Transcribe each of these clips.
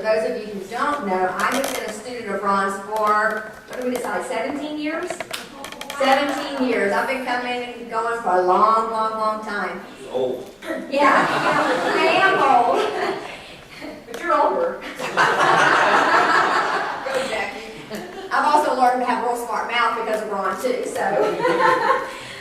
those of you who don't know, I have been a student of Ron's for, what do we decide, 17 years? 17 years. I've been coming and going for a long, long, long time. Old. Yeah, I am old. But you're older. Go, Jackie. I've also learned to have a real smart mouth because of Ron, too, so.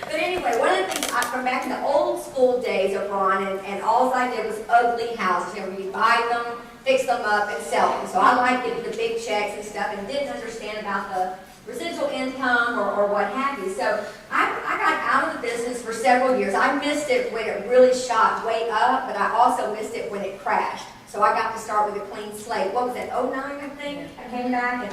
But anyway, one of the things, from back in the old school days of Ron, and all I did was ugly houses. You know, we buy them, fix them up, and sell them. So I liked getting the big checks and stuff and didn't understand about the residual income or what have you. So I got out of the business for several years. I missed it when it really shot way up, but I also missed it when it crashed. So I got to start with a clean slate. What was it, 09, I think? I came back in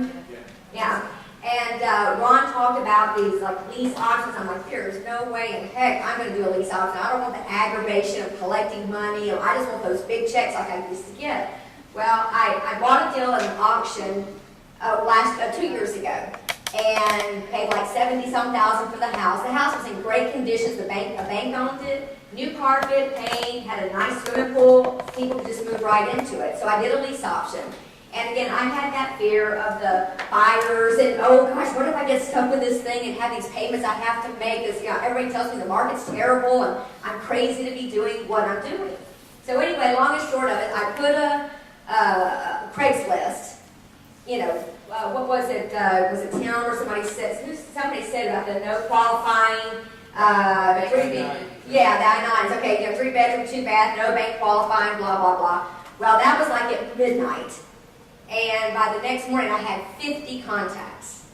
09? Yeah. And Ron talked about these like lease auctions. I'm like, there's no way in heck I'm going to do a lease auction. I don't want the aggravation of collecting money. I just want those big checks like I used to get. Well, I bought a deal at an auction 2 years ago and paid like $70,000 for the house. The house was in great conditions. A bank owned it. New carpet, paint, had a nice swimming pool. People could just move right into it. So I did a lease option. And again, I had that fear of the buyers and, oh gosh, what if I get stuck with this thing and have these payments I have to make? Because, you know, everybody tells me the market's terrible and I'm crazy to be doing what I'm doing. So anyway, long and short of it, I put a Craigslist, you know, what was it? Was it Tim or somebody said about the no qualifying, yeah, the I-9s, okay, you know, 3-bedroom, 2-bath, no bank qualifying, blah, blah, blah. Well, that was like at midnight. And by the next morning, I had 50 contacts.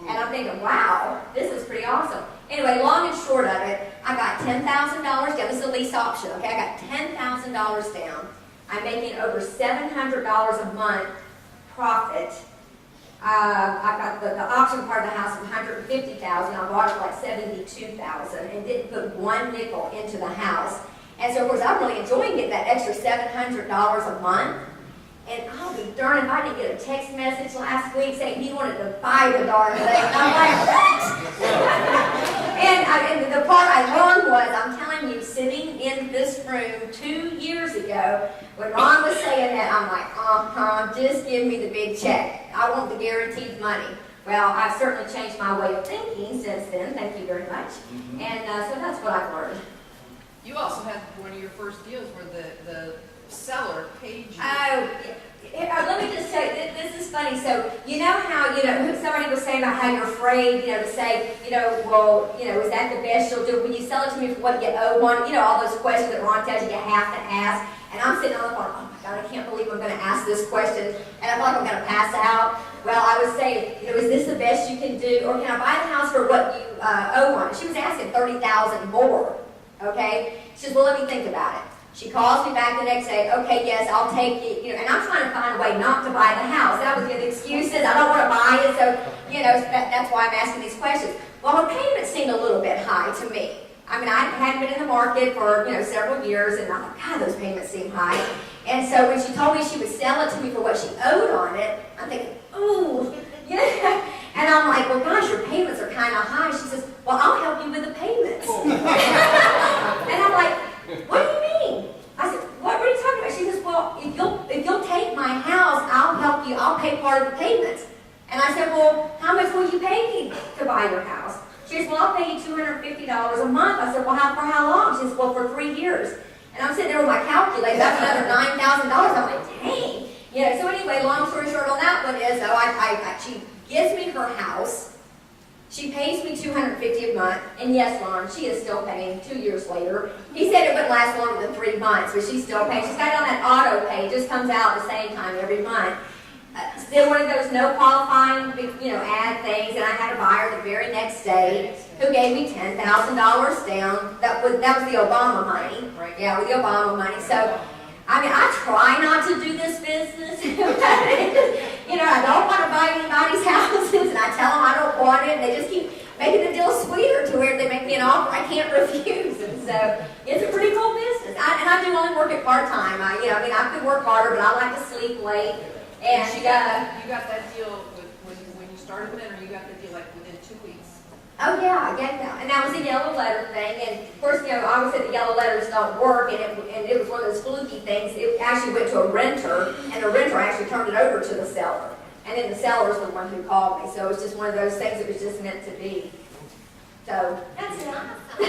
And I'm thinking, wow, this is pretty awesome. Anyway, long and short of it, I got $10,000 down. This is a lease option, okay? I got $10,000 down. I'm making over $700 a month profit. I got the auction part of the house was $150,000. I bought it for like $72,000 and didn't put one nickel into the house. And so, of course, I'm really enjoying getting that extra $700 a month. And I'll be darned if I didn't get a text message last week saying he wanted to buy the darn thing. And I'm like, what? and the part I learned was, I'm telling you, sitting in this room 2 years ago, when Ron was saying that, I'm like, just give me the big check. I want the guaranteed money. Well, I've certainly changed my way of thinking since then. Thank you very much. Mm-hmm. And so that's what I've learned. You also had one of your first deals where the seller paid you. Oh, let me just say, this is funny. So, you know how, somebody was saying about how you're afraid, to say, well, is that the best you'll do? When you sell it to me for what you owe one, all those questions that Ron tells you have to ask. And I'm sitting on the phone, oh my God, I can't believe I'm going to ask this question. And I feel like I'm going to pass out. Well, I would say, is this the best you can do? Or can I buy the house for what you owe on it? She was asking $30,000 more. Okay? She says, well, let me think about it. She calls me back the next day, okay, yes, I'll take it, and I'm trying to find a way not to buy the house. That was the excuses, I don't want to buy it, so, that's why I'm asking these questions. Well, her payment seemed a little bit high to me. I mean, I hadn't been in the market for, several years, and I'm like, God, those payments seem high. And so when she told me she would sell it to me for what she owed on it, I'm thinking, ooh, And I'm like, well, gosh, your payments are kind of high. She says, well, I'll help you with the payments. And I'm like, what do you mean? I said, what are you talking about? She says, well, if you'll take my house, I'll help you. I'll pay part of the payments. And I said, well, how much will you pay me to buy your house? She says, well, I'll pay you $250 a month. I said, well, for how long? She says, well, for 3 years. And I'm sitting there with my calculator. That's another $9,000. I'm like, dang. So anyway, long story short on that one is, she gives me her house. She pays me $250 a month, and yes, Ron, she is still paying 2 years later. He said it wouldn't last longer than 3 months, but she's still paying. She's got it on that auto pay. It just comes out at the same time every month. Still one of those no qualifying, ad things, and I had a buyer the very next day who gave me $10,000 down. That was the Obama money. Right. Yeah, with the Obama money. So, I mean, I try not to do this business. I don't want to buy anybody's houses, and I tell them I don't want it, and they just keep making the deal sweeter to where they make me an offer I can't refuse. And so it's a pretty cool business. And I do only work it part-time. I could work harder, but I like to sleep late. And you got that deal when you started it, or you got the deal like within 2 weeks? Oh yeah, I get that. And that was a yellow letter thing, and of course, you know, obviously the yellow letters don't work, and it was one of those fluky things. It actually went to a renter, and the renter actually turned it over to the seller. And then the seller's the one who called me, so it was just one of those things that was just meant to be. So, that's nice.